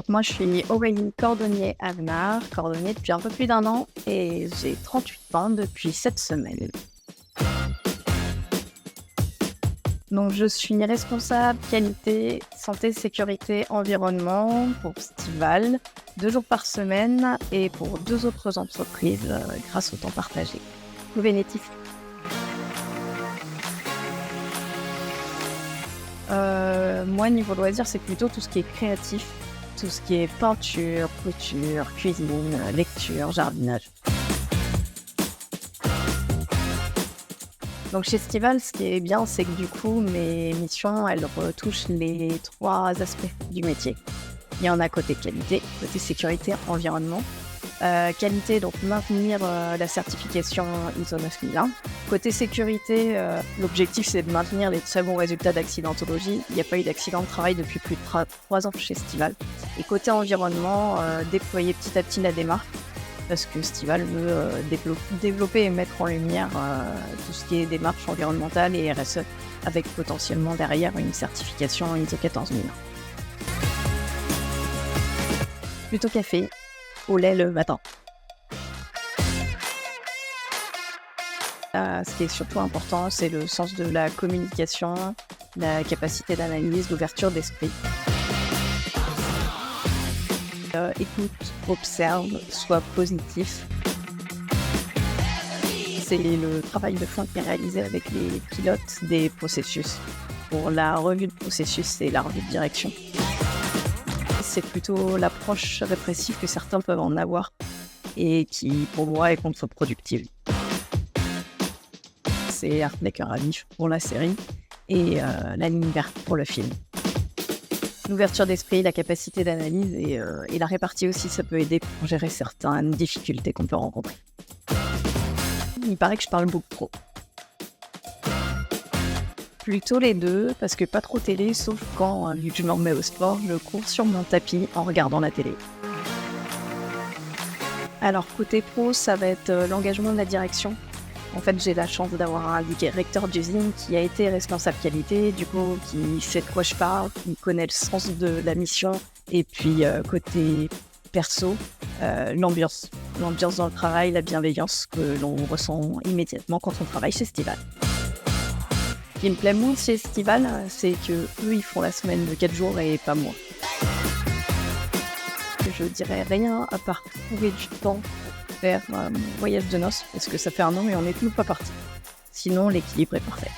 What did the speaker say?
Donc moi, je suis Aurélie Cordonnier Avenard, cordonnier depuis un peu plus d'un an et j'ai 38 ans depuis cette semaine. Donc je suis responsable qualité, santé, sécurité, environnement pour Stival, 2 jours par semaine et pour 2 autres entreprises grâce au temps partagé. Vénétif. Moi, niveau loisirs, c'est plutôt tout ce qui est créatif, tout ce qui est peinture, couture, cuisine, lecture, jardinage. Donc chez Stival, ce qui est bien, c'est que du coup, mes missions, elles retouchent les 3 aspects du métier. Il y en a côté qualité, côté sécurité, environnement. Qualité, donc maintenir la certification ISO 9001. Côté sécurité, l'objectif c'est de maintenir les très bons résultats d'accidentologie. Il n'y a pas eu d'accident de travail depuis plus de 3 ans chez Stival. Et côté environnement, déployer petit à petit la démarche, parce que Stival veut développer et mettre en lumière tout ce qui est démarche environnementale et RSE, avec potentiellement derrière une certification ISO 14001. Plutôt café, au lait le matin. Ce qui est surtout important, c'est le sens de la communication, la capacité d'analyse, l'ouverture d'esprit. Écoute, observe, sois positif. C'est le travail de fond qui est réalisé avec les pilotes des processus pour la revue de processus et la revue de direction. C'est plutôt l'approche répressive que certains peuvent en avoir et qui, pour moi, est contre-productive. C'est Heartbreaker à vif pour la série et la ligne verte pour le film. L'ouverture d'esprit, la capacité d'analyse et la répartie aussi, ça peut aider pour gérer certaines difficultés qu'on peut rencontrer. Il paraît que je parle beaucoup trop. Plutôt les deux, parce que pas trop télé, sauf quand, vu que je me remets au sport, je cours sur mon tapis en regardant la télé. Alors côté pro, ça va être l'engagement de la direction. En fait, j'ai la chance d'avoir un directeur d'usine qui a été responsable qualité, du coup, qui sait de quoi je parle, qui connaît le sens de la mission. Et puis, côté perso, l'ambiance. L'ambiance dans le travail, la bienveillance que l'on ressent immédiatement quand on travaille chez Stival. Ce qui me plaît moins chez Stival, c'est qu'eux, ils font la semaine de 4 jours et pas moi. Je dirais rien à part trouver du temps faire mon voyage de noces, parce que ça fait 1 an et on n'est toujours pas parti. Sinon, l'équilibre est parfait.